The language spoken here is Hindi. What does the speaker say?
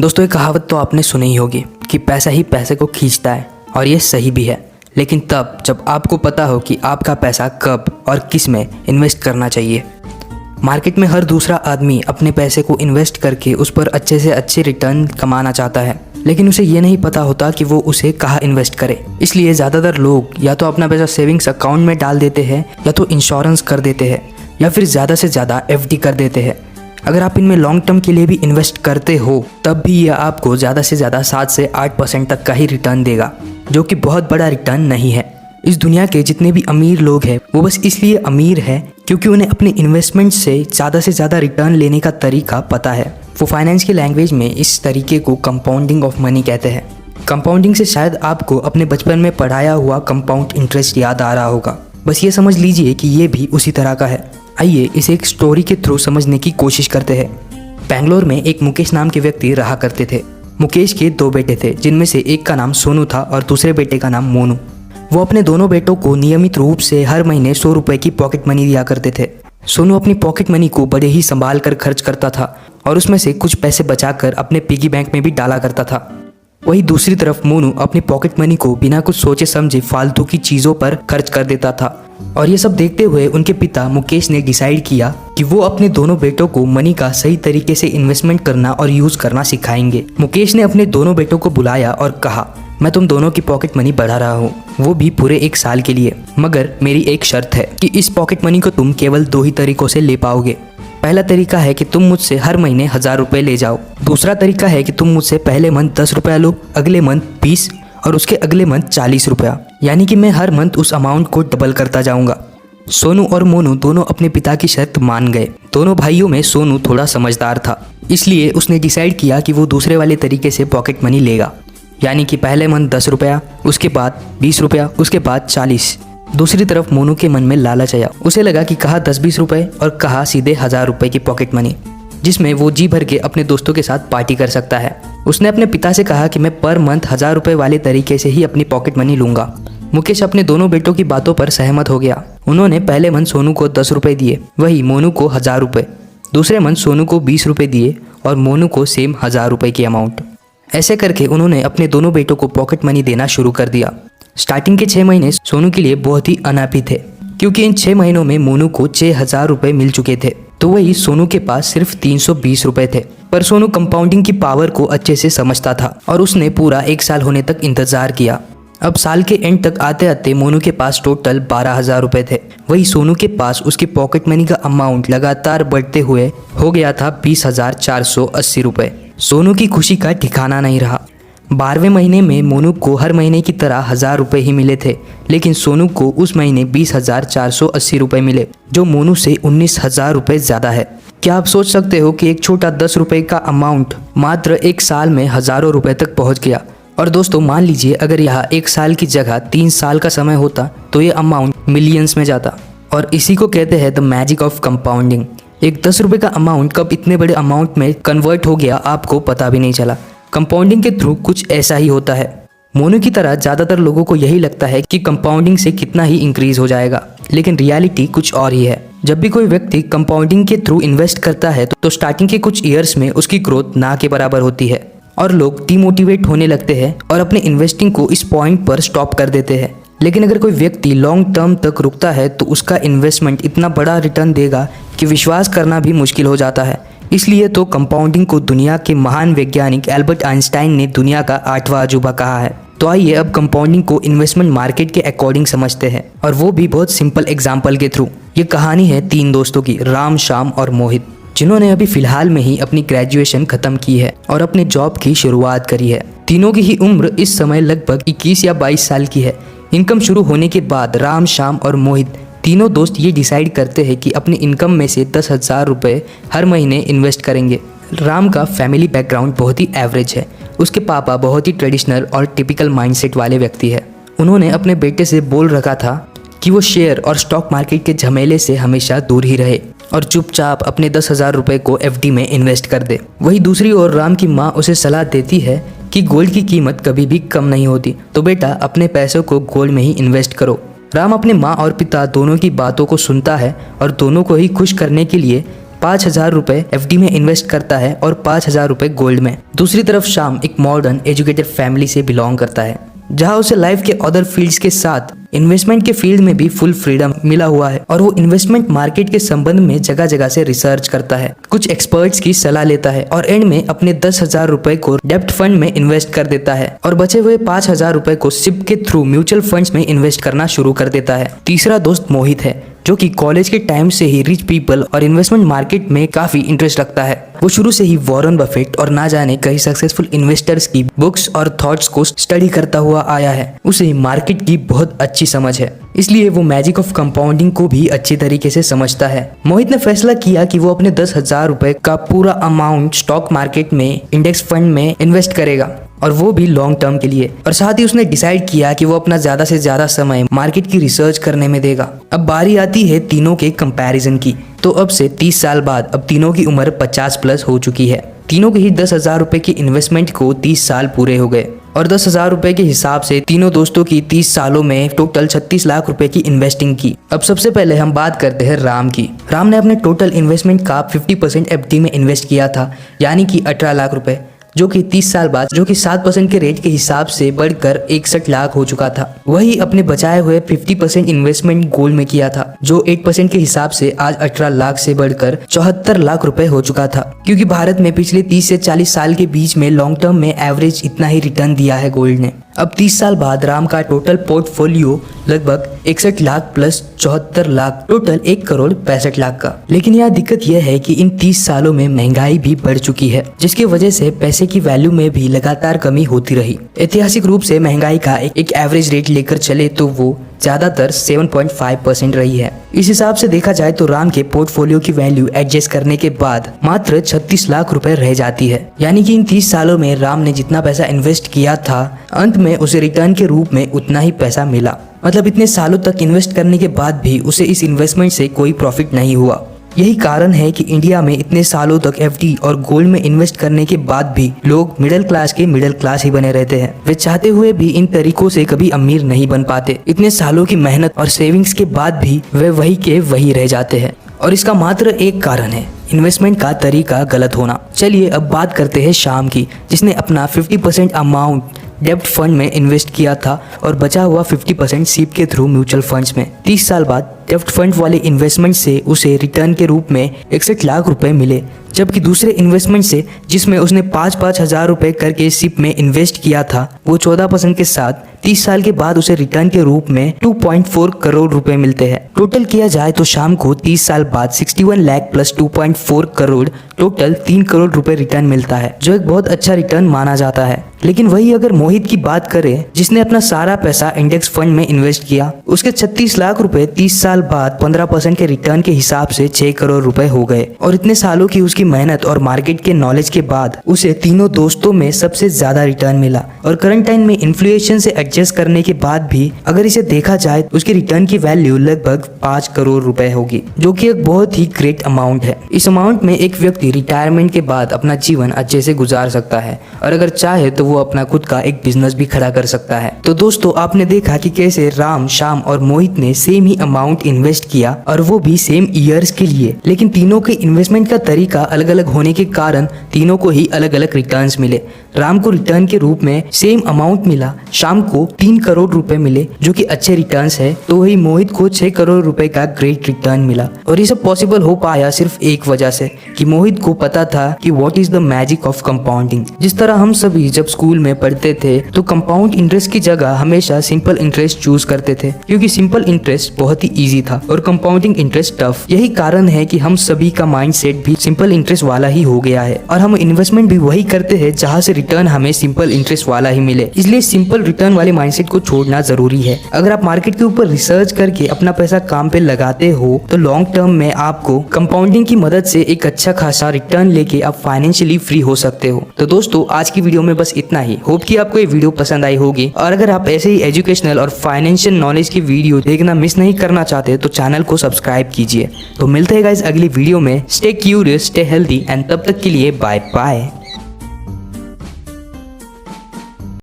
दोस्तों, एक कहावत तो आपने सुनी ही होगी कि पैसा ही पैसे को खींचता है, और ये सही भी है। लेकिन तब जब आपको पता हो कि आपका पैसा कब और किस में इन्वेस्ट करना चाहिए। मार्केट में हर दूसरा आदमी अपने पैसे को इन्वेस्ट करके उस पर अच्छे से अच्छे रिटर्न कमाना चाहता है, लेकिन उसे ये नहीं पता होता कि वो उसे कहाँ इन्वेस्ट करे। इसलिए ज़्यादातर लोग या तो अपना पैसा सेविंग्स अकाउंट में डाल देते हैं, या तो इंश्योरेंस कर देते हैं, या फिर ज़्यादा से ज़्यादा FD कर देते हैं। अगर आप इनमें लॉन्ग टर्म के लिए भी इन्वेस्ट करते हो तब भी यह आपको ज़्यादा से ज़्यादा 7 से 8% तक का ही रिटर्न देगा, जो कि बहुत बड़ा रिटर्न नहीं है। इस दुनिया के जितने भी अमीर लोग हैं वो बस इसलिए अमीर हैं क्योंकि उन्हें अपने इन्वेस्टमेंट से ज़्यादा रिटर्न लेने का तरीका पता है। वो फाइनेंस की लैंग्वेज में इस तरीके को कंपाउंडिंग ऑफ मनी कहते हैं। कंपाउंडिंग से शायद आपको अपने बचपन में पढ़ाया हुआ कंपाउंड इंटरेस्ट याद आ रहा होगा। बस ये समझ लीजिए कि ये भी उसी तरह का है। आइए इसे एक स्टोरी के थ्रू समझने की कोशिश करते हैं। बेंगलोर में एक मुकेश नाम के व्यक्ति रहा करते थे। मुकेश के 2 बेटे थे, जिनमें से एक का नाम सोनू था और दूसरे बेटे का नाम मोनू। वो अपने दोनों बेटों को नियमित रूप से हर महीने 100 रुपए की पॉकेट मनी दिया करते थे। सोनू अपनी पॉकेट मनी को बड़े ही संभाल कर खर्च करता था और उसमें से कुछ पैसे बचाकर अपने पिगी बैंक में भी डाला करता था। वहीं दूसरी तरफ मोनू अपनी पॉकेट मनी को बिना कुछ सोचे समझे फालतू की चीज़ों पर खर्च कर देता था। और ये सब देखते हुए उनके पिता मुकेश ने डिसाइड किया कि वो अपने दोनों बेटों को मनी का सही तरीके से इन्वेस्टमेंट करना और यूज करना सिखाएंगे। मुकेश ने अपने दोनों बेटों को बुलाया और कहा, मैं तुम दोनों की पॉकेट मनी बढ़ा रहा हूँ, वो भी पूरे 1 साल के लिए। मगर मेरी एक शर्त है कि इस पॉकेट मनी को तुम केवल 2 ही तरीकों से ले पाओगे। पहला तरीका है कि तुम मुझसे हर महीने 1000 रुपए ले जाओ। दूसरा तरीका है कि तुम मुझसे पहले मंथ 10 रुपया लो, अगले मंथ 20 और उसके अगले मंथ 40 रुपया, यानी कि मैं हर मंथ उस अमाउंट को डबल करता जाऊंगा। सोनू और मोनू दोनों अपने पिता की शर्त मान गए। दोनों भाइयों में सोनू थोड़ा समझदार था, इसलिए उसने डिसाइड किया कि वो दूसरे वाले तरीके से पॉकेट मनी लेगा, यानी कि पहले मंथ 10 रुपया, उसके बाद 20 रुपया, उसके बाद 40। दूसरी तरफ मोनू के मन में लालच आया। उसे लगा कि कहा 10-20 रुपए और कहा सीधे 1000 रुपए की पॉकेट मनी, जिसमें वो जी भर के अपने दोस्तों के साथ पार्टी कर सकता है। उसने अपने पिता से कहा कि मैं पर मंथ 1000 रुपए वाले तरीके से ही अपनी पॉकेट मनी लूंगा। मुकेश अपने दोनों बेटों की बातों पर सहमत हो गया। उन्होंने पहले मंथ सोनू को 10 रुपए दिए, वही मोनू को 1000 रुपए। दूसरे मंथ सोनू को 20 रुपए दिए और मोनू को सेम 1000 रुपए की अमाउंट। ऐसे करके उन्होंने अपने दोनों बेटों को पॉकेट मनी देना शुरू कर दिया। स्टार्टिंग के 6 महीने सोनू के लिए बहुत ही अनहैप्पी थे, क्योंकि इन 6 महीनों में मोनू को 6000 रुपए मिल चुके थे, तो वही सोनू के पास सिर्फ 320 रुपए थे। पर सोनू कंपाउंडिंग की पावर को अच्छे से समझता था और उसने पूरा 1 साल होने तक इंतजार किया। अब साल के एंड तक आते आते मोनू के पास टोटल 12,000 रुपए थे। वही सोनू के पास उसकी पॉकेट मनी का अमाउंट लगातार बढ़ते हुए हो गया था 20,480 रुपए। सोनू की खुशी का ठिकाना नहीं रहा। 12वें महीने में मोनू को हर महीने की तरह 1000 रुपए ही मिले थे, लेकिन सोनू को उस महीने 20,480 रुपए मिले, जो मोनू से 19,000 रुपए ज्यादा है। क्या आप सोच सकते हो कि एक छोटा 10 रुपए का अमाउंट मात्र 1 साल में हजारों रुपए तक पहुंच गया। और दोस्तों, मान लीजिए अगर यह 1 साल की जगह 3 साल का समय होता तो ये अमाउंट मिलियंस में जाता। और इसी को कहते हैं द मैजिक ऑफ कंपाउंडिंग। एक 10 रुपए का अमाउंट कब इतने बड़े अमाउंट में कन्वर्ट हो गया आपको पता भी नहीं चला। कंपाउंडिंग के थ्रू कुछ ऐसा ही होता है। मोनू की तरह ज़्यादातर लोगों को यही लगता है कि कंपाउंडिंग से कितना ही इंक्रीज हो जाएगा, लेकिन रियलिटी कुछ और ही है। जब भी कोई व्यक्ति कंपाउंडिंग के थ्रू इन्वेस्ट करता है तो स्टार्टिंग के कुछ ईयर्स में उसकी ग्रोथ ना के बराबर होती है और लोग डिमोटिवेट होने लगते हैं और अपने इन्वेस्टिंग को इस पॉइंट पर स्टॉप कर देते हैं। लेकिन अगर कोई व्यक्ति लॉन्ग टर्म तक रुकता है तो उसका इन्वेस्टमेंट इतना बड़ा रिटर्न देगा कि विश्वास करना भी मुश्किल हो जाता है। इसलिए तो कंपाउंडिंग को दुनिया के महान वैज्ञानिक एल्बर्ट आइंस्टाइन ने दुनिया का 8वां अजूबा कहा है। तो आइए अब कंपाउंडिंग को इन्वेस्टमेंट मार्केट के अकॉर्डिंग समझते हैं, और वो भी बहुत सिंपल एग्जाम्पल के थ्रू। ये कहानी है 3 दोस्तों की, राम, श्याम और मोहित, जिन्होंने अभी फिलहाल में ही अपनी ग्रेजुएशन खत्म की है और अपने जॉब की शुरुआत करी है। तीनों की ही उम्र इस समय लगभग 21 या 22 साल की है। इनकम शुरू होने के बाद राम, श्याम और मोहित तीनों दोस्त ये डिसाइड करते हैं कि अपनी इनकम में से 10,000 रुपये हर महीने इन्वेस्ट करेंगे। राम का फैमिली बैकग्राउंड बहुत ही एवरेज है। उसके पापा बहुत ही ट्रेडिशनल और टिपिकल माइंडसेट वाले व्यक्ति है। उन्होंने अपने बेटे से बोल रखा था कि वो शेयर और स्टॉक मार्केट के झमेले से हमेशा दूर ही रहे और चुपचाप अपने 10,000 रुपये को FD में इन्वेस्ट कर दे। वही दूसरी ओर राम की माँ उसे सलाह देती है कि गोल्ड की कीमत कभी भी कम नहीं होती, तो बेटा अपने पैसों को गोल्ड में ही इन्वेस्ट करो। राम अपने माँ और पिता दोनों की बातों को सुनता है और दोनों को ही खुश करने के लिए 5,000 रुपए FD में इन्वेस्ट करता है और 5,000 रुपए गोल्ड में। दूसरी तरफ श्याम एक मॉडर्न एजुकेटेड फैमिली से बिलोंग करता है, जहां उसे लाइफ के अदर फील्ड्स के साथ इन्वेस्टमेंट के फील्ड में भी फुल फ्रीडम मिला हुआ है और वो इन्वेस्टमेंट मार्केट के संबंध में जगह जगह से रिसर्च करता है, कुछ एक्सपर्ट्स की सलाह लेता है और एंड में अपने 10,000 रुपए को डेब्ट फंड में इन्वेस्ट कर देता है और बचे हुए 5,000 रुपए को सिप के थ्रू म्यूचुअल फंड्स में इन्वेस्ट करना शुरू कर देता है। तीसरा दोस्त मोहित है, जो कि कॉलेज के टाइम से ही रिच पीपल और इन्वेस्टमेंट मार्केट में काफी इंटरेस्ट रखता है। वो शुरू से ही वॉरेन बफेट और ना जाने कई सक्सेसफुल इन्वेस्टर्स की बुक्स और थॉट्स को स्टडी करता हुआ आया है। उसे मार्केट की बहुत अच्छी समझ है, इसलिए वो मैजिक ऑफ कंपाउंडिंग को भी अच्छी तरीके से समझता है। मोहित ने फैसला किया कि वो अपने 10,000 रुपए का पूरा अमाउंट स्टॉक मार्केट में इंडेक्स फंड में इन्वेस्ट करेगा और वो भी लॉन्ग टर्म के लिए। और साथ ही उसने डिसाइड किया कि वो अपना ज्यादा से ज्यादा समय मार्केट की रिसर्च करने में देगा। अब बारी आती है तीनों के कंपैरिजन की। तो अब से 30 साल बाद अब तीनों की उम्र 50+ हो चुकी है। तीनों के ही 10,000 रुपए की इन्वेस्टमेंट को 30 साल पूरे हो गए और 10,000 रुपए के हिसाब से तीनों दोस्तों की 30 सालों में टोटल 36 लाख रुपए की इन्वेस्टिंग की। अब सबसे पहले हम बात करते हैं राम की। राम ने अपने टोटल इन्वेस्टमेंट का 50% FD में इन्वेस्ट किया था, यानी कि 18 लाख रुपए, जो कि 30 साल बाद जो कि 7% के रेट के हिसाब से बढ़कर 61 लाख हो चुका था। वही अपने बचाए हुए 50% इन्वेस्टमेंट गोल्ड में किया था, जो 8% के हिसाब से आज 18 लाख से बढ़कर 74 लाख रुपए हो चुका था। क्योंकि भारत में पिछले 30 से 40 साल के बीच में लॉन्ग टर्म में एवरेज इतना ही रिटर्न दिया है गोल्ड ने। अब 30 साल बाद राम का टोटल पोर्टफोलियो लगभग 61 लाख प्लस 74 लाख, टोटल 1,65,00,000 का। लेकिन यहाँ दिक्कत यह है कि इन 30 सालों में महंगाई भी बढ़ चुकी है, जिसकी वजह से पैसे की वैल्यू में भी लगातार कमी होती रही। ऐतिहासिक रूप से महंगाई का एक एवरेज रेट लेकर चले तो वो ज्यादातर 7.5% रही है। इस हिसाब से देखा जाए तो राम के पोर्टफोलियो की वैल्यू एडजस्ट करने के बाद मात्र 36 लाख रुपए रह जाती है। यानी कि इन 30 सालों में राम ने जितना पैसा इन्वेस्ट किया था, अंत में उसे रिटर्न के रूप में उतना ही पैसा मिला। मतलब इतने सालों तक इन्वेस्ट करने के बाद भी उसे इस इन्वेस्टमेंट से कोई प्रॉफिट नहीं हुआ। यही कारण है कि इंडिया में इतने सालों तक FD और गोल्ड में इन्वेस्ट करने के बाद भी लोग मिडिल क्लास के मिडिल क्लास ही बने रहते हैं। वे चाहते हुए भी इन तरीकों से कभी अमीर नहीं बन पाते। इतने सालों की मेहनत और सेविंग्स के बाद भी वे वही के वही रह जाते हैं और इसका मात्र एक कारण है, इन्वेस्टमेंट का तरीका गलत होना। चलिए अब बात करते हैं श्याम की, जिसने अपना 50% अमाउंट डेब्ट फंड में इन्वेस्ट किया था और बचा हुआ 50% सीप के थ्रू म्यूचुअल फंड्स में। 30 साल बाद डेब्ट फंड वाले इन्वेस्टमेंट से उसे रिटर्न के रूप में 61 लाख रुपए मिले, जबकि दूसरे इन्वेस्टमेंट से जिसमें उसने 5-5 हजार रुपए करके सिप में इन्वेस्ट किया था, वो 14% के साथ 30 साल के बाद उसे रिटर्न के रूप में 2.4 करोड़ रुपए मिलते हैं। टोटल किया जाए तो शाम को 30 साल बाद 61 लाख प्लस 2.4 करोड़, टोटल 3 करोड़ रुपए रिटर्न मिलता है, जो एक बहुत अच्छा रिटर्न माना जाता है। लेकिन वही अगर मोहित की बात करें, जिसने अपना सारा पैसा इंडेक्स फंड में इन्वेस्ट किया, उसके 36 लाख रुपए 30 साल बाद 15% के रिटर्न के हिसाब से 6 करोड़ रुपए हो गए। और इतने सालों की उसकी मेहनत और मार्केट के नॉलेज के बाद उसे तीनों दोस्तों में सबसे ज्यादा रिटर्न मिला। और करंट टाइम में इन्फ्लेशन से एडजस्ट करने के बाद भी अगर इसे देखा जाए तो उसके रिटर्न की वैल्यू लगभग 5 करोड़ रुपए होगी, जो कि एक बहुत ही ग्रेट अमाउंट है। इस अमाउंट में एक व्यक्ति रिटायरमेंट के बाद अपना जीवन अच्छे से गुजार सकता है और अगर चाहे तो वो अपना खुद का एक बिजनेस भी खड़ा कर सकता है। तो दोस्तों, आपने देखा कि कैसे राम, श्याम और मोहित ने सेम ही अमाउंट इन्वेस्ट किया और वो भी सेम ईयर्स के लिए। लेकिन तीनों के इन्वेस्टमेंट का तरीका अलग अलग होने के कारण तीनों को ही अलग अलग रिटर्न्स मिले। राम को रिटर्न के रूप में सेम अमाउंट मिला, श्याम को 3 करोड़ रुपए मिले, जो कि अच्छे रिटर्न्स है, तो वही मोहित को 6 करोड़ रुपए का ग्रेट रिटर्न मिला। और ये सब पॉसिबल हो पाया सिर्फ एक वजह से कि मोहित को पता था कि what is the magic of compounding. जिस तरह हम सभी जब स्कूल में पढ़ते थे तो कंपाउंड इंटरेस्ट की जगह हमेशा सिंपल इंटरेस्ट चूज करते थे, क्योंकि सिंपल इंटरेस्ट बहुत ही इजी था और कंपाउंडिंग इंटरेस्ट टफ। यही कारण है कि हम सभी का माइंडसेट भी सिंपल इंटरेस्ट वाला ही हो गया है और हम इन्वेस्टमेंट भी वही करते हैं जहां से रिटर्न हमें सिंपल इंटरेस्ट वाला ही मिले। इसलिए सिंपल रिटर्न वाले माइंडसेट को छोड़ना जरूरी है। अगर आप मार्केट के ऊपर रिसर्च करके अपना पैसा काम पे लगाते हो तो लॉन्ग टर्म में आपको कंपाउंडिंग की मदद से एक अच्छा खासा रिटर्न लेके आप फाइनेंशियली फ्री हो सकते हो। तो दोस्तों, आज की वीडियो में बस इतना ही। होप कि आपको ये वीडियो पसंद आई होगी और अगर आप ऐसे ही एजुकेशनल और फाइनेंशियल नॉलेज की वीडियो देखना मिस नहीं करना चाहते तो चैनल को सब्सक्राइब कीजिए। तो मिलते हैं गाइस अगली वीडियो में। Stay curious, stay healthy and तब तक के लिए बाय बाय।